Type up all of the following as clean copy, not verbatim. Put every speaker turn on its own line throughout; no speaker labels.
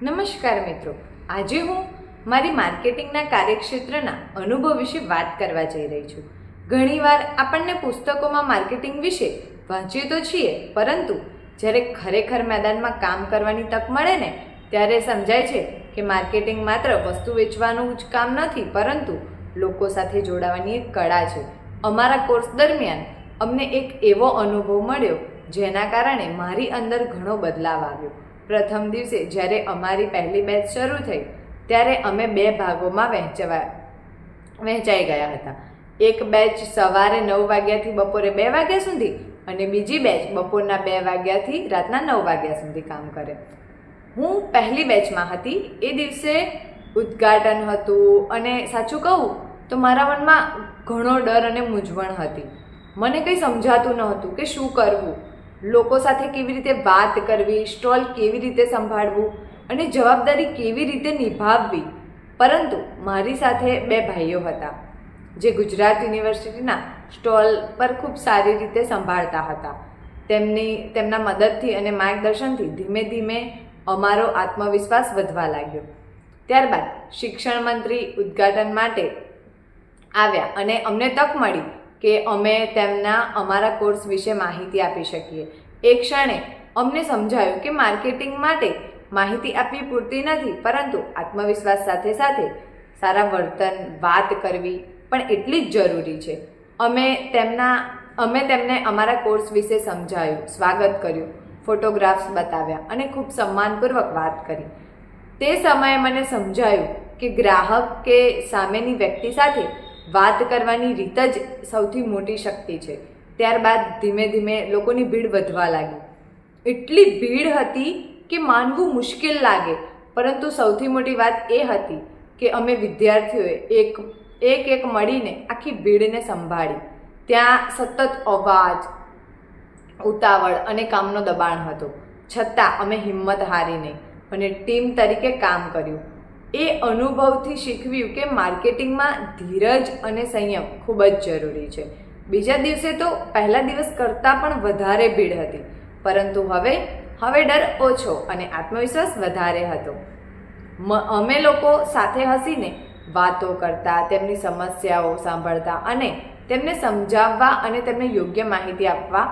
નમસ્કાર મિત્રો, આજે હું મારી માર્કેટિંગના કાર્યક્ષેત્રના અનુભવ વિશે વાત કરવા જઈ રહી છું. ઘણીવાર આપણને પુસ્તકોમાં માર્કેટિંગ વિશે વાંચીએ તો છીએ, પરંતુ જ્યારે ખરેખર મેદાનમાં કામ કરવાની તક મળે ને ત્યારે સમજાય છે કે માર્કેટિંગ માત્ર વસ્તુ વેચવાનું જ કામ નથી, પરંતુ લોકો સાથે જોડાવાની એક કળા છે. અમારા કોર્સ દરમિયાન અમને એક એવો અનુભવ મળ્યો જેના કારણે મારી અંદર ઘણો બદલાવ આવ્યો. પ્રથમ દિવસે જ્યારે અમારી પહેલી બેચ શરૂ થઈ ત્યારે અમે 2 ભાગોમાં વહેંચાઈ ગયા હતા. એક બેચ સવારે 9 વાગ્યાથી બપોરે 2 વાગ્યા સુધી અને બીજી બેચ બપોરના 2 વાગ્યાથી રાતના 9 વાગ્યા સુધી કામ કરે. હું પહેલી બેચમાં હતી. એ દિવસે ઉદ્ઘાટન હતું અને સાચું કહું તો મારા મનમાં ઘણો ડર અને મૂંઝવણ હતી. મને કંઈ સમજાતું નહોતું કે શું કરવું, લોકો સાથે કેવી રીતે વાત કરવી, સ્ટોલ કેવી રીતે સંભાળવું અને જવાબદારી કેવી રીતે નિભાવવી. પરંતુ મારી સાથે 2 ભાઈઓ હતા જે ગુજરાત યુનિવર્સિટીના સ્ટોલ પર ખૂબ સારી રીતે સંભાળતા હતા. તેમના મદદથી અને માર્ગદર્શનથી ધીમે ધીમે અમારો આત્મવિશ્વાસ વધવા લાગ્યો. ત્યારબાદ શિક્ષણ મંત્રી ઉદ્ઘાટન માટે આવ્યા અને અમને તક મળી કે અમે અમારા કોર્સ વિશે માહિતી આપી શકીએ. એ ક્ષણે અમને સમજાયું કે માર્કેટિંગ માટે માહિતી આપવી પૂરતી નથી, પરંતુ આત્મવિશ્વાસ સાથે સાથે સારા વર્તન, વાત કરવી પણ એટલી જ જરૂરી છે. અમે તેમને અમારા કોર્સ વિશે સમજાયું, સ્વાગત કર્યું, ફોટોગ્રાફ્સ બતાવ્યા અને ખૂબ સન્માનપૂર્વક વાત કરી. તે સમયે મને સમજાયું કે ગ્રાહક કે સામેની વ્યક્તિ સાથે વાત કરવાની રીત જ સૌથી મોટી શક્તિ છે. ત્યારબાદ ધીમે ધીમે લોકોની ભીડ વધવા લાગી. એટલી ભીડ હતી કે માનવું મુશ્કેલ લાગે, પરંતુ સૌથી મોટી વાત એ હતી કે અમે વિદ્યાર્થીઓએ એક મળીને આખી ભીડને સંભાળી. ત્યાં સતત અવાજ, ઉતાવળ અને કામનો દબાણ હતો, છતાં અમે હિંમત હારી નહીં અને ટીમ તરીકે કામ કર્યું. એ અનુભવથી શીખવ્યું કે માર્કેટિંગમાં ધીરજ અને સંયમ ખૂબ જ જરૂરી છે. બીજા દિવસે તો પહેલા દિવસ કરતાં પણ વધારે ભીડ હતી, પરંતુ હવે ડર ઓછો અને આત્મવિશ્વાસ વધારે હતો. અમે લોકો સાથે હસીને વાતો કરતા, તેમની સમસ્યાઓ સાંભળતા અને તેમને સમજાવવા અને તેમને યોગ્ય માહિતી આપવા.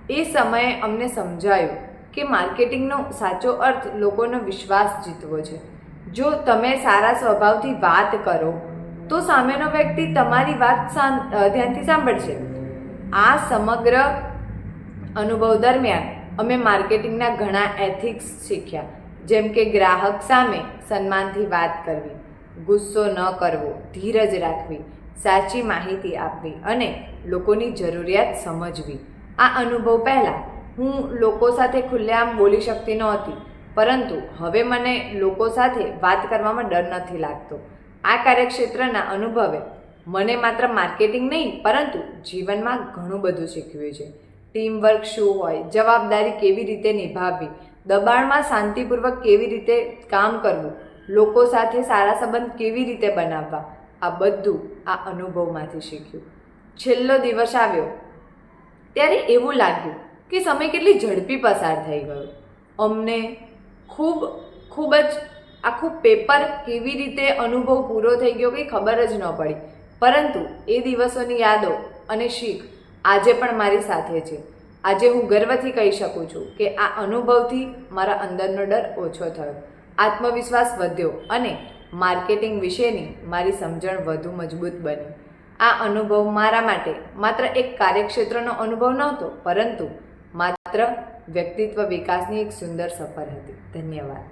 એ સમયે અમને સમજાયું કે માર્કેટિંગનો સાચો અર્થ લોકોનો વિશ્વાસ જીતવો છે. જો તમે સારા સ્વભાવથી વાત કરો તો સામેનો વ્યક્તિ તમારી વાત ધ્યાનથી સાંભળશે. આ સમગ્ર અનુભવ દરમિયાન અમે માર્કેટિંગના ઘણા એથિક્સ શીખ્યા, જેમ કે ગ્રાહક સામે સન્માનથી વાત કરવી, ગુસ્સો ન કરવો, ધીરજ રાખવી, સાચી માહિતી આપવી અને લોકોની જરૂરિયાત સમજવી. આ અનુભવ પહેલાં હું લોકો સાથે ખુલ્લેઆમ બોલી શકતી નહોતી, પરંતુ હવે મને લોકો સાથે વાત કરવામાં ડર નથી લાગતો. આ કાર્યક્ષેત્રના અનુભવે મને માત્ર માર્કેટિંગ નહીં, પરંતુ જીવનમાં ઘણું બધું શીખવ્યું છે. ટીમવર્ક શું હોય, જવાબદારી કેવી રીતે નિભાવવી, દબાણમાં શાંતિપૂર્વક કેવી રીતે કામ કરવું, લોકો સાથે સારા સંબંધ કેવી રીતે બનાવવા, આ બધું આ અનુભવમાંથી શીખ્યું. છેલ્લો દિવસ આવ્યો ત્યારે એવું લાગ્યું કે સમય કેટલી ઝડપી પસાર થઈ ગયો. અમને ખૂબ જ આખું પેપર કેવી રીતે અનુભવ પૂરો થઈ ગયો કંઈ ખબર જ ન પડી, પરંતુ એ દિવસોની યાદો અને શીખ આજે પણ મારી સાથે છે. આજે હું ગર્વથી કહી શકું છું કે આ અનુભવથી મારા અંદરનો ડર ઓછો થયો, આત્મવિશ્વાસ વધ્યો અને માર્કેટિંગ વિશેની મારી સમજણ વધુ મજબૂત બની. આ અનુભવ મારા માટે માત્ર એક કાર્યક્ષેત્રનો અનુભવ નહોતો, પરંતુ માત્ર વ્યક્તિત્વ વિકાસની એક સુંદર સફર હતી. ધન્યવાદ.